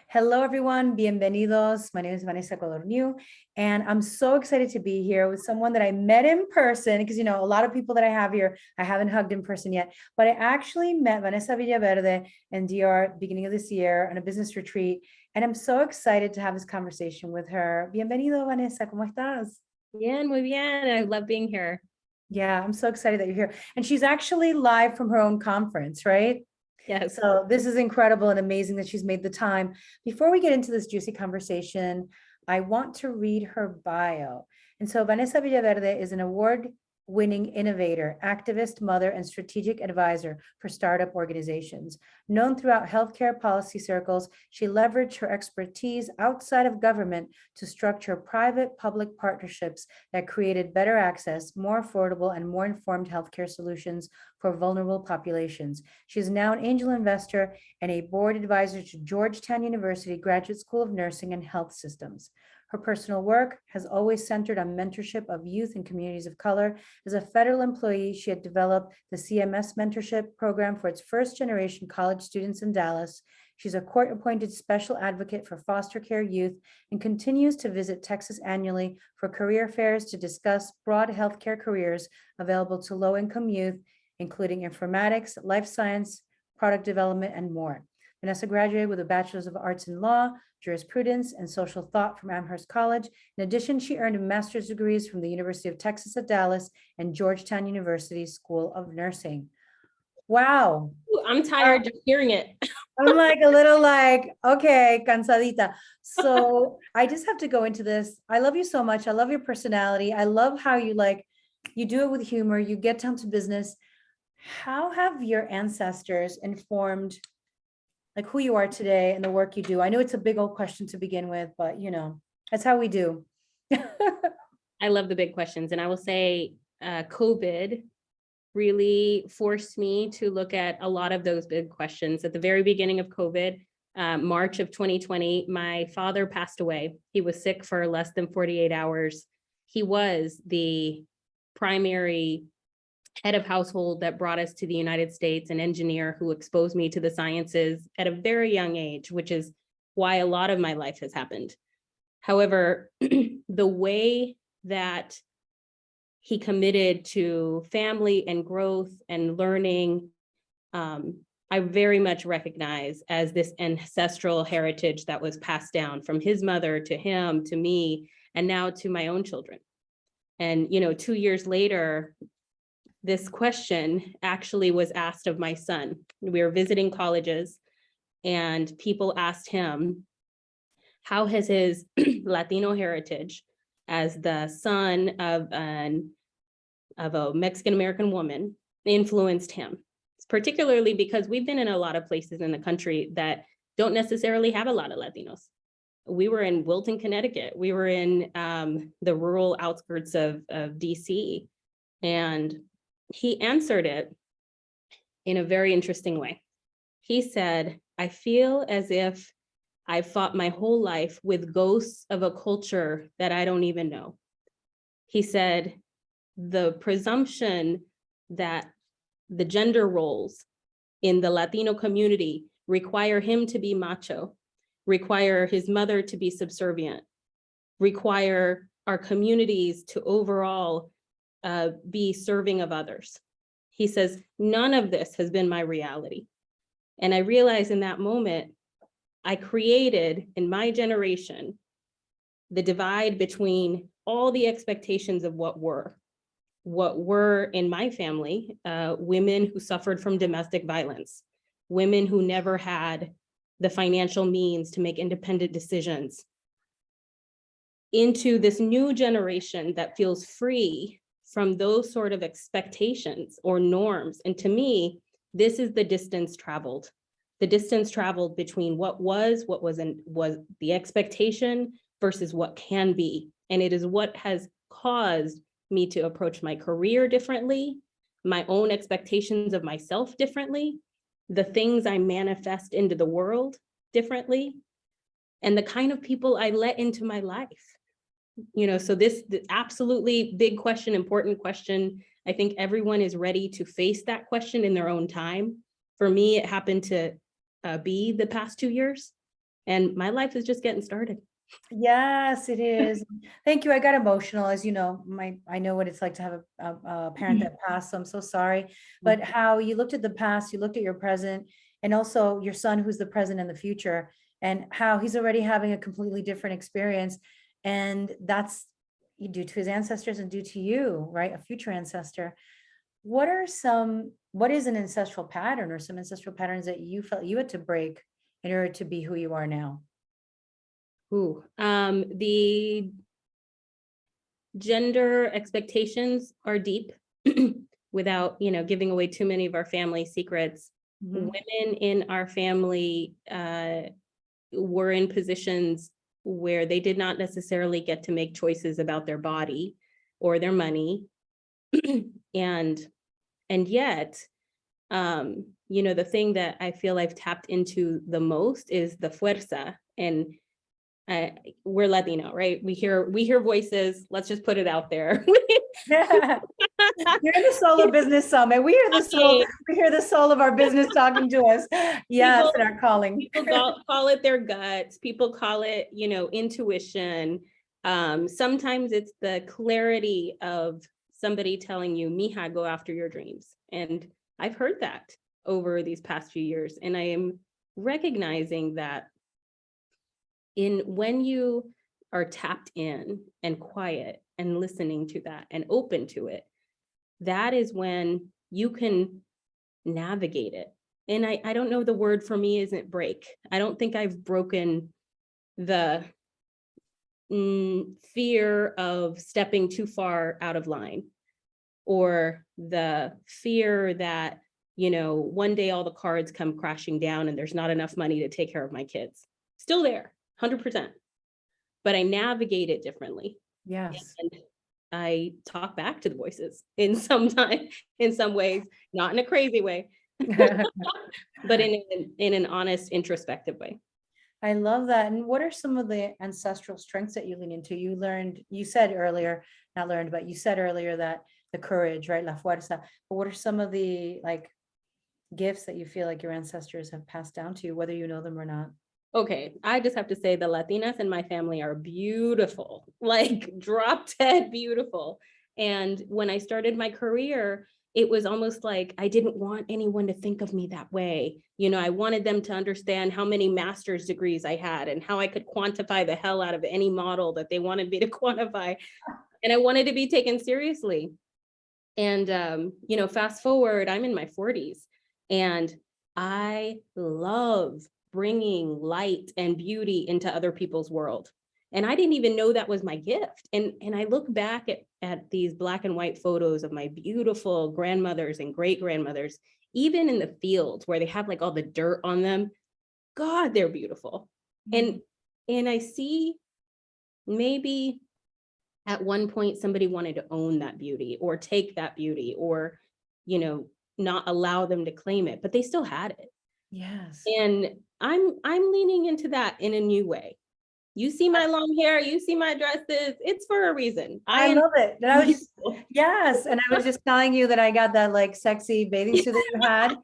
Hello, everyone. Bienvenidos. My name is Vanessa Villaverde, and I'm so excited to be here with someone that I met in person because, a lot of people that I have here, I haven't hugged in person yet, but I actually met Vanessa Villaverde in DR beginning of this year on a business retreat. And I'm so excited to have this conversation with her. Bienvenido, Vanessa. ¿Cómo estás? Bien, muy bien. I love being here. Yeah, I'm so excited that you're here. And she's actually live from her own conference, right? Yes. So this is incredible and amazing that she's made the time. Before we get into this juicy conversation, I want to read her bio. And so Vanessa Villaverde is an award-winning innovator, activist, mother, and strategic advisor for startup organizations. Known throughout healthcare policy circles, she leveraged her expertise outside of government to structure private-public partnerships that created better access, more affordable, and more informed healthcare solutions for vulnerable populations. She is now an angel investor and a board advisor to Georgetown University Graduate School of Nursing and Health Systems. Her personal work has always centered on mentorship of youth and communities of color. As a federal employee, she had developed the CMS mentorship program for its first generation college students in Dallas. She's a court-appointed special advocate for foster care youth and continues to visit Texas annually for career fairs to discuss broad healthcare careers available to low-income youth, including informatics, life science, product development, and more. Vanessa graduated with a Bachelor's of Arts in Law, Jurisprudence, and Social Thought from Amherst College. In addition, she earned master's degrees from the University of Texas at Dallas and Georgetown University School of Nursing. Wow. Ooh, I'm tired just hearing it. I'm like a little okay, cansadita. So I just have to go into this. I love you so much. I love your personality. I love how you do it with humor. You get down to business. How have your ancestors informed who you are today and the work you do? I know it's a big old question to begin with, but that's how we do. I love the big questions. And I will say COVID really forced me to look at a lot of those big questions. At the very beginning of COVID, March of 2020, my father passed away. He was sick for less than 48 hours. He was the primary head of household that brought us to the United States, an engineer who exposed me to the sciences at a very young age, which is why a lot of my life has happened. However, the way that he committed to family and growth and learning, I very much recognize as this ancestral heritage that was passed down from his mother to him, to me, and now to my own children. And, 2 years later, this question actually was asked of my son. We were visiting colleges and people asked him, how has his Latino heritage as the son of a Mexican-American woman influenced him? It's particularly because we've been in a lot of places in the country that don't necessarily have a lot of Latinos. We were in Wilton, Connecticut. We were in the rural outskirts of DC. And he answered it in a very interesting way. He said, I feel as if I fought my whole life with ghosts of a culture that I don't even know. He said, the presumption that the gender roles in the Latino community require him to be macho, require his mother to be subservient, require our communities to overall be serving of others. He says, none of this has been my reality. And I realized in that moment, I created in my generation the divide between all the expectations of what were in my family, women who suffered from domestic violence, women who never had the financial means to make independent decisions, into this new generation that feels free from those sort of expectations or norms. And to me, this is the distance traveled. The distance traveled between what was the expectation versus what can be. And it is what has caused me to approach my career differently, my own expectations of myself differently, the things I manifest into the world differently, and the kind of people I let into my life. So this absolutely big question, important question. I think everyone is ready to face that question in their own time. For me, it happened to be the past 2 years. Mm-hmm. And my life is just getting started. Yes, it is. Thank you. I got emotional, as you know. I know what it's like to have a parent that passed, so I'm so sorry. But how you looked at the past, you looked at your present, and also your son, who's the present and the future, and how he's already having a completely different experience, and that's due to his ancestors and due to you, right? A future ancestor. What is an ancestral pattern or some ancestral patterns that you felt you had to break in order to be who you are now? The gender expectations are deep without, giving away too many of our family secrets. Mhm. Women in our family were in positions where they did not necessarily get to make choices about their body or their money. and yet, the thing that I feel I've tapped into the most is the fuerza. And we're Latino, right? We hear voices. Let's just put it out there. You're in the Soul of Business Summit. We hear the soul. Okay. We hear the soul of our business talking to us. Yes, People- and our calling. People call it their guts. People call it, intuition. Sometimes it's the clarity of somebody telling you, "Mija, go after your dreams." And I've heard that over these past few years, and I am recognizing that when you are tapped in and quiet and listening to that and open to it, that is when you can navigate it. And I don't know, the word for me isn't break. I don't think I've broken the fear of stepping too far out of line, or the fear that, one day all the cards come crashing down and there's not enough money to take care of my kids. Still there, 100%. But I navigate it differently. Yes. And I talk back to the voices in some ways, not in a crazy way, but in an honest, introspective way. I love that. And what are some of the ancestral strengths that you lean into? You said earlier, not learned, but you said earlier that the courage, right? La fuerza. But what are some of the gifts that you feel like your ancestors have passed down to you, whether you know them or not? Okay, I just have to say the Latinas in my family are beautiful, like drop dead beautiful. And when I started my career, it was almost like I didn't want anyone to think of me that way. I wanted them to understand how many master's degrees I had and how I could quantify the hell out of any model that they wanted me to quantify. And I wanted to be taken seriously. And, fast forward, I'm in my 40s, and I love bringing light and beauty into other people's world. And I didn't even know that was my gift. And I look back at these Black and white photos of my beautiful grandmothers and great grandmothers, even in the fields where they have like all the dirt on them. God, they're beautiful. Mm-hmm. And I see maybe at one point somebody wanted to own that beauty or take that beauty, or, not allow them to claim it, but they still had it. Yes. And I'm leaning into that in a new way. You see my long hair, you see my dresses, it's for a reason. I love it. And yes. And I was just telling you that I got that sexy bathing suit that you had.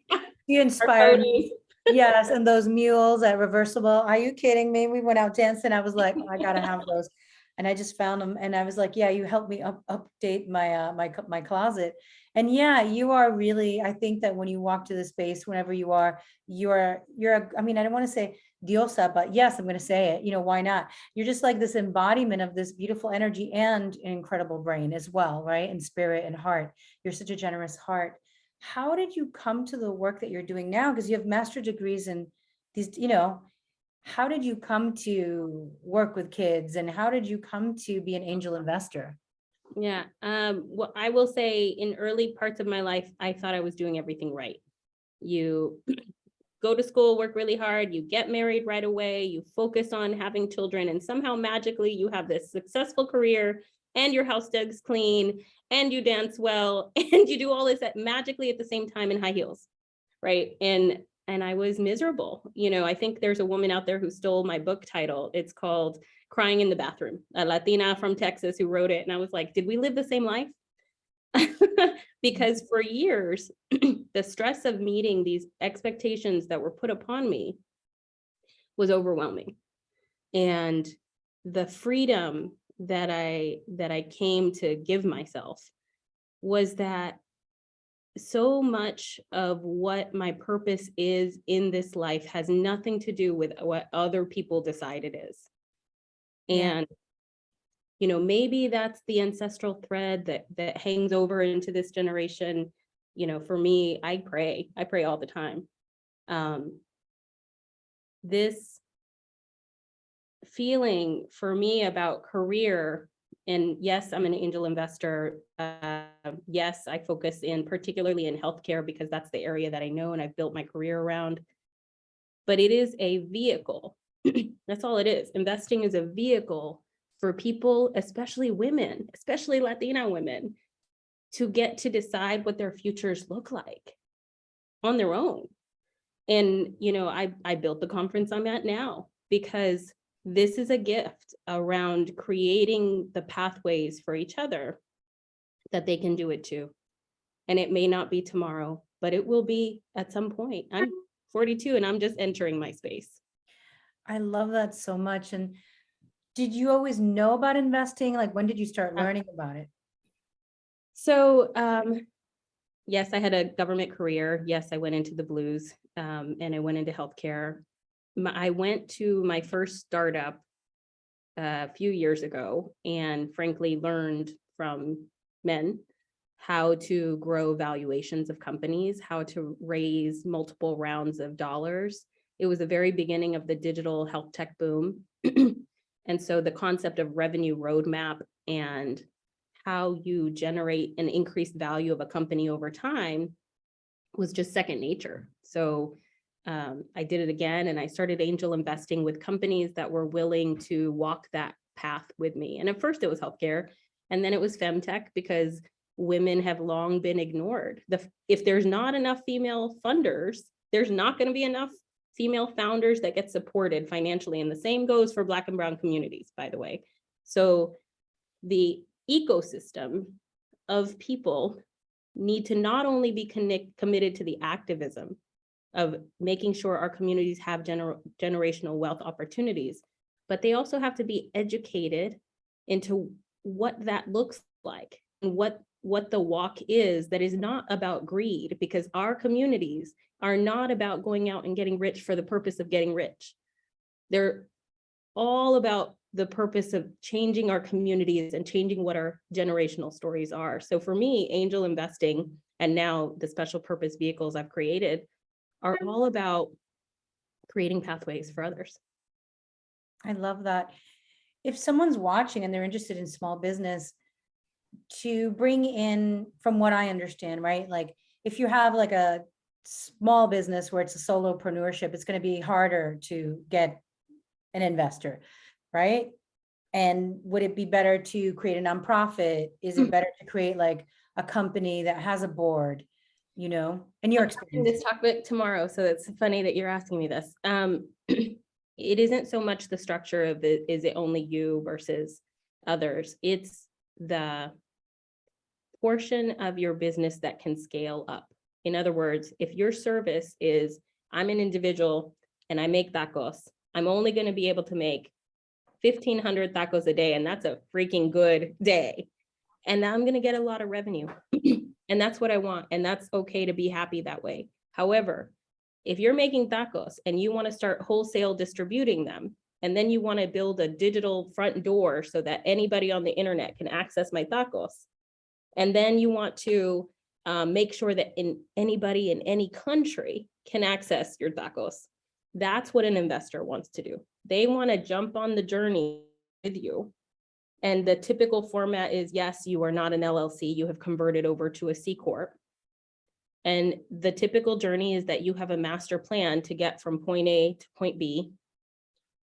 You inspired me. Yes. And those mules at reversible. Are you kidding me? We went out dancing. I was like, I gotta have those. And I just found them. And I was like, yeah, you helped me update my closet. And yeah, you are really, I think that when you walk to the space, whenever you're I mean, I don't want to say diosa, but yes, I'm going to say it, why not? You're just like this embodiment of this beautiful energy and an incredible brain as well, right? And spirit and heart. You're such a generous heart. How did you come to the work that you're doing now? Because you have master degrees in these, how did you come to work with kids, and how did you come to be an angel investor? Yeah. Well, I will say in early parts of my life, I thought I was doing everything right. You go to school, work really hard, you get married right away, you focus on having children, and somehow magically you have this successful career, and your house digs clean, and you dance well, and you do all this magically at the same time in high heels, right? And I was miserable. I think there's a woman out there who stole my book title. It's called Crying in the Bathroom, a Latina from Texas who wrote it. And I was like, did we live the same life? Because for years, the stress of meeting these expectations that were put upon me was overwhelming. And the freedom that I came to give myself was that so much of what my purpose is in this life has nothing to do with what other people decide it is. Yeah. And, maybe that's the ancestral thread that hangs over into this generation. For me, I pray all the time. This feeling for me about career, and yes, I'm an angel investor. Yes, I focus particularly in healthcare because that's the area that I know and I've built my career around. But it is a vehicle. That's all it is. Investing is a vehicle for people, especially women, especially Latina women, to get to decide what their futures look like on their own. And, I built the conference I'm at now because this is a gift around creating the pathways for each other that they can do it too. And it may not be tomorrow, but it will be at some point. I'm 42 and I'm just entering my space. I love that so much. And did you always know about investing? Like, when did you start learning about it? So, yes, I had a government career. Yes, I went into the blues, and I went into healthcare. I went to my first startup a few years ago and frankly learned from men how to grow valuations of companies, how to raise multiple rounds of dollars. It was the very beginning of the digital health tech boom. And so the concept of revenue roadmap and how you generate an increased value of a company over time was just second nature. So I did it again, and I started angel investing with companies that were willing to walk that path with me. And at first it was healthcare, and then it was femtech because women have long been ignored. If there's not enough female funders, there's not going to be enough female founders that get supported financially. And the same goes for Black and brown communities, by the way. So the ecosystem of people need to not only be committed to the activism of making sure our communities have generational wealth opportunities, but they also have to be educated into what that looks like and what the walk is that is not about greed, because our communities are not about going out and getting rich for the purpose of getting rich. They're all about the purpose of changing our communities and changing what our generational stories are. So for me, angel investing and now the special purpose vehicles I've created are all about creating pathways for others. I love that. If someone's watching and they're interested in small business, to bring in, from what I understand, right? Like if you have like a small business where it's a solopreneurship, it's going to be harder to get an investor, right? And would it be better to create a nonprofit? Is it better to create like a company that has a board, in your experience? This talk about tomorrow, so it's funny that you're asking me this. It isn't so much the structure of it, is it only you versus others? It's the portion of your business that can scale up. In other words, if your service is, I'm an individual and I make tacos, I'm only going to be able to make 1,500 tacos a day, and that's a freaking good day. And I'm going to get a lot of revenue. And that's what I want. And that's okay to be happy that way. However, if you're making tacos and you want to start wholesale distributing them, and then you want to build a digital front door so that anybody on the internet can access my tacos, and then you want to make sure that anybody in any country can access your tacos, that's what an investor wants to do. They want to jump on the journey with you. And the typical format is, yes, you are not an LLC, you have converted over to a C Corp. And the typical journey is that you have a master plan to get from point A to point B.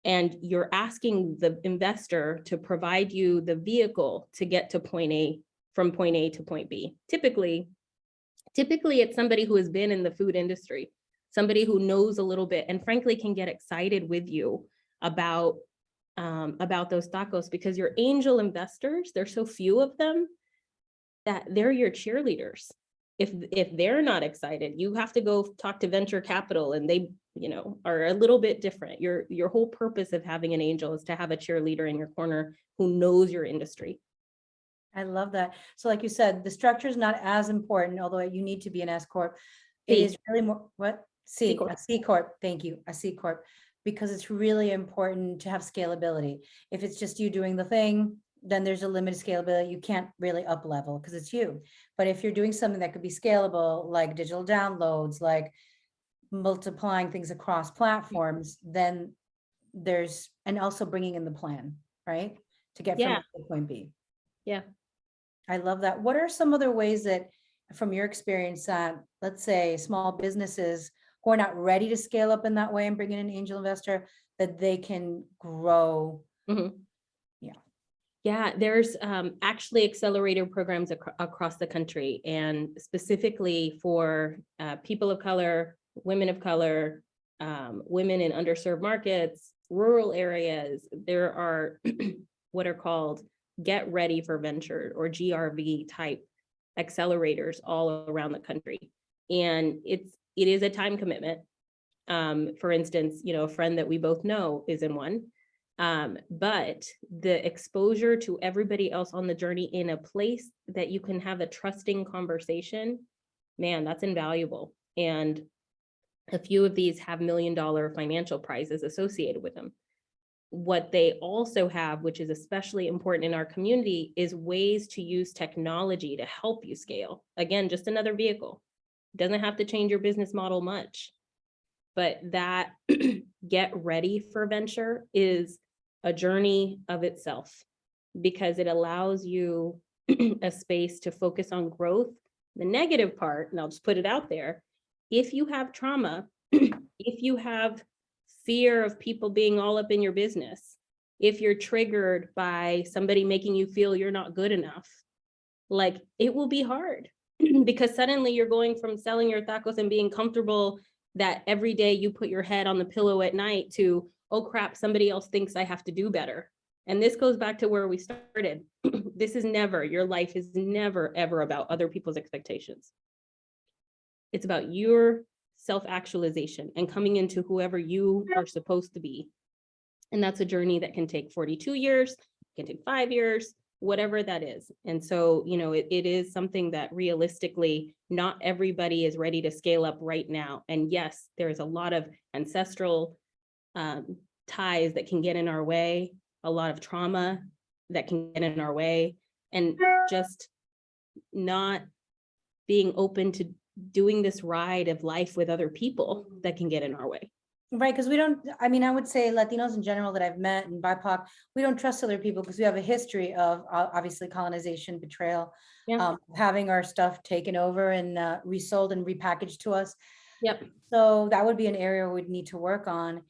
And you're asking the investor to provide you the vehicle to get to point A, from point A to point B. Typically it's somebody who has been in the food industry, somebody who knows a little bit and frankly can get excited with you about those tacos, because your angel investors, there's so few of them that they're your cheerleaders. if they're not excited, you have to go talk to venture capital, and they, are a little bit different. Your whole purpose of having an angel is to have a cheerleader in your corner who knows your industry. I love that. So like you said, the structure is not as important, although you need to be an S corp. It is really more, what? C A corp. C corp. Thank you. A C corp, because it's really important to have scalability. If it's just you doing the thing, then there's a limited scalability. You can't really up level because it's you. But if you're doing something that could be scalable, like digital downloads, like multiplying things across platforms, then there's, and also bringing in the plan, right? To get from Yeah. A to point B. Yeah. I love that. What are some other ways that, from your experience, that, let's say, small businesses who are not ready to scale up in that way and bring in an angel investor, that they can grow? Mhm. Yeah. Yeah, there's actually accelerator programs across the country, and specifically for people of color, women of color, women in underserved markets, rural areas. There are what are called Get Ready for Venture, or GRV type accelerators all around the country. And it is a time commitment. For instance, a friend that we both know is in one. But the exposure to everybody else on the journey in a place that you can have a trusting conversation, man, that's invaluable. And a few of these have $1 million financial prizes associated with them. What they also have, which is especially important in our community, is ways to use technology to help you scale. Again, just another vehicle. Doesn't have to change your business model much. But that Get Ready for Venture is a journey of itself, because it allows you a space to focus on growth. The negative part, and I'll just put it out there, if you have trauma, if you have fear of people being all up in your business, if you're triggered by somebody making you feel you're not good enough, like, it will be hard because suddenly you're going from selling your tacos and being comfortable that every day you put your head on the pillow at night to, oh crap, somebody else thinks I have to do better. And this goes back to where we started. Your life is never, ever about other people's expectations. It's about your self-actualization and coming into whoever you are supposed to be. And that's a journey that can take 42 years, can take 5 years, whatever that is. And so, it is something that realistically, not everybody is ready to scale up right now. And yes, there's a lot of ancestral ties that can get in our way, a lot of trauma that can get in our way, and just not being open to doing this ride of life with other people that can get in our way. Right, because I would say Latinos in general that I've met, and BIPOC, we don't trust other people because we have a history of obviously colonization, betrayal, having our stuff taken over and resold and repackaged to us. Yep. So that would be an area we'd need to work on.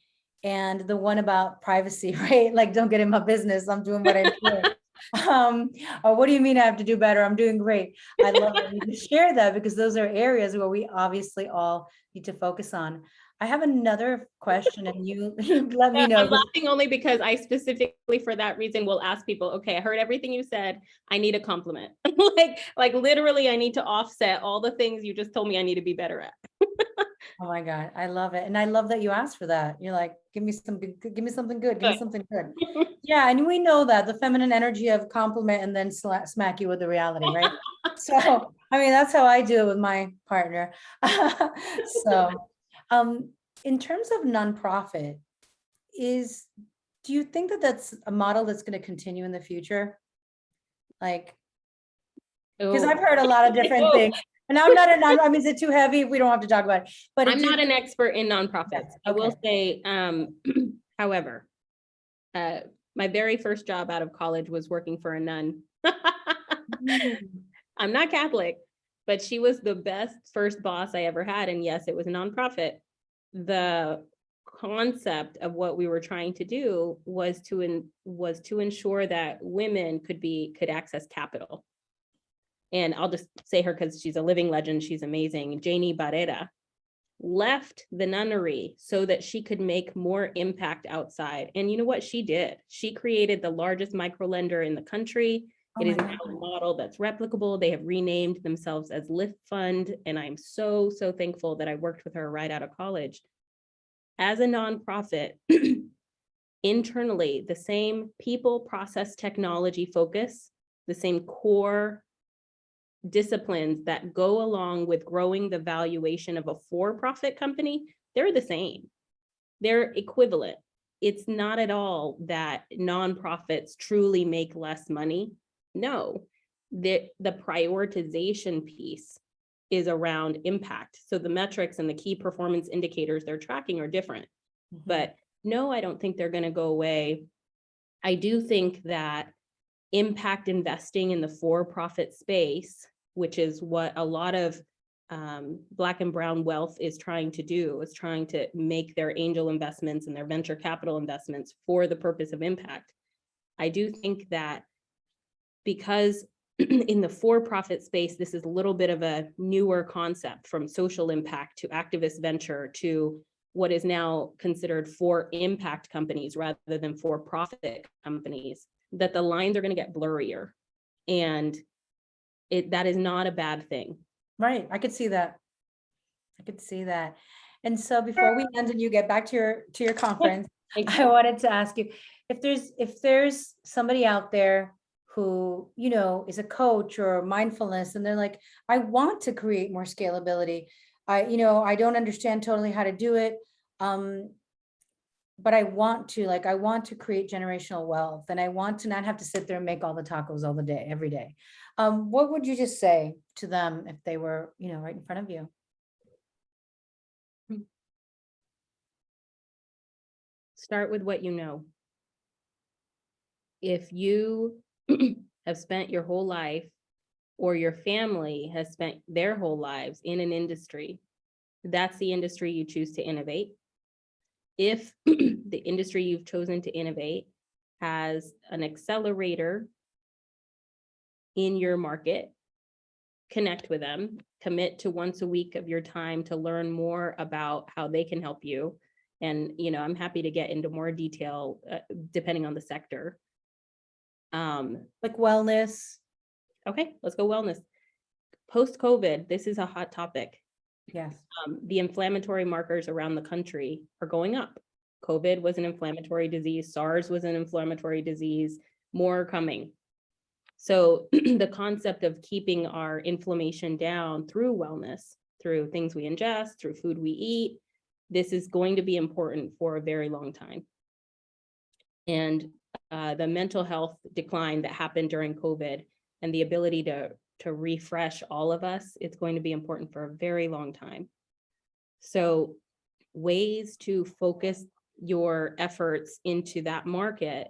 And the one about privacy, right? Like, don't get in my business. I'm doing what I'm doing. What do you mean I have to do better? I'm doing great. I love that you share that, because those are areas where we obviously all need to focus on. I have another question, and you let me know. I'm laughing only because I specifically, for that reason, will ask people, okay, I heard everything you said. I need a compliment. like literally, I need to offset all the things you just told me I need to be better at. Oh my God, I love it. And I love that you asked for that. You're like, give me something good, give me something good, give me something good. Yeah, and we know that the feminine energy of compliment and then smack you with the reality, right? So, that's how I do it with my partner. So, in terms of nonprofit, do you think that that's a model that's going to continue in the future? Like, because I've heard a lot of different things. And I'm not is it too heavy? We don't have to talk about it. But I'm not an expert in nonprofits. Okay. I will say, however, my very first job out of college was working for a nun. I'm not Catholic, but she was the best first boss I ever had. And yes, it was a nonprofit. The concept of what we were trying to do was to ensure that women could access capital. And I'll just say her because she's a living legend. She's amazing. Janie Barrera left the nunnery so that she could make more impact outside. And you know what she did? She created the largest microlender in the country. Oh It my is now God. a model that's replicable. They have renamed themselves as Lift Fund, and I'm so, so thankful that I worked with her right out of college. As a nonprofit, internally, the same people, process, technology focus, the same core disciplines that go along with growing the valuation of a for-profit company, they're the same. They're equivalent. It's not at all that nonprofits truly make less money. No, the prioritization piece is around impact. So the metrics and the key performance indicators they're tracking are different. But no, I don't think they're going to go away. I do think that impact investing in the for-profit space, which is what a lot of Black and brown wealth is trying to do, is trying to make their angel investments and their venture capital investments for the purpose of impact. I do think that because in the for-profit space, this is a little bit of a newer concept, from social impact to activist venture to what is now considered for impact companies rather than for-profit companies, that the lines are going to get blurrier. And that is not a bad thing. Right. I could see that. I could see that. And so before we end and you get back to your conference, I wanted to ask you if there's somebody out there who, you know, is a coach or mindfulness, and they're like, I want to create more scalability. I don't understand totally how to do it. But I want to create generational wealth, and I want to not have to sit there and make all the tacos all the day, every day. What would you just say to them if they were, you know, right in front of you? Start with what you know. If you have spent your whole life, or your family has spent their whole lives in an industry, that's the industry you choose to innovate. If the industry you've chosen to innovate has an accelerator in your market, connect with them, commit to once a week of your time to learn more about how they can help you. And, you know, I'm happy to get into more detail depending on the sector. Like wellness. Okay, let's go wellness. Post-COVID, this is a hot topic. Yes. The inflammatory markers around the country are going up. COVID was an inflammatory disease. SARS was an inflammatory disease. More coming. So the concept of keeping our inflammation down through wellness, through things we ingest, through food we eat, this is going to be important for a very long time. And the mental health decline that happened during COVID and the ability to refresh all of us, it's going to be important for a very long time. So ways to focus your efforts into that market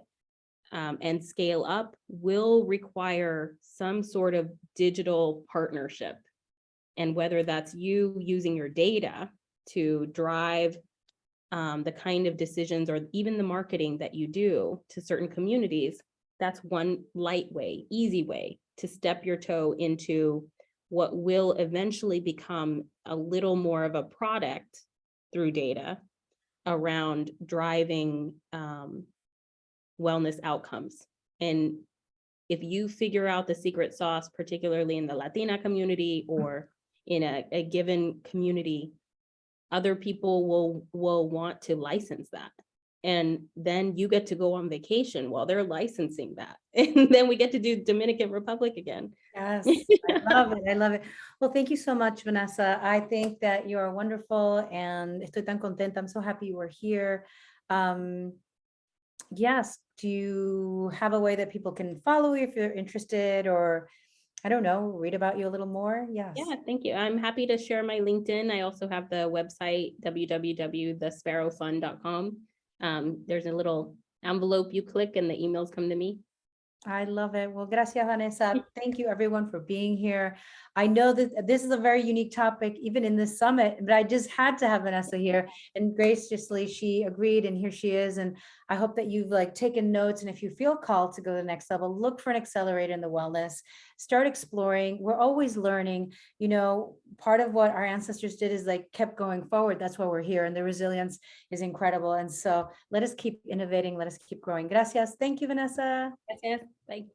and scale up will require some sort of digital partnership. And whether that's you using your data to drive the kind of decisions or even the marketing that you do to certain communities, that's one light way, easy way to step your toe into what will eventually become a little more of a product through data around driving wellness outcomes. And if you figure out the secret sauce, particularly in the Latina community or in a given community, other people will want to license that. And then you get to go on vacation while they're licensing that. And then we get to do Dominican Republic again. Yes, I love it. I love it. Well, thank you so much, Vanessa. I think that you're wonderful, and estoy tan contenta. I'm so happy you were here. Yes, do you have a way that people can follow you if they're interested, or I don't know, read about you a little more? Yes. Yeah, thank you. I'm happy to share my LinkedIn. I also have the website, www.thesparrowfund.com. There's a little envelope you click and the emails come to me. I love it. Well, gracias, Vanessa. Thank you, everyone, for being here. I know that this is a very unique topic, even in this summit, but I just had to have Vanessa here, and graciously she agreed, and here she is. And I hope that you've taken notes, and if you feel called to go to the next level, look for an accelerator in the wellness, start exploring. We're always learning. You know, part of what our ancestors did is kept going forward. That's why we're here, and the resilience is incredible. And so let us keep innovating. Let us keep growing. Gracias. Thank you, Vanessa. Gracias. Bye.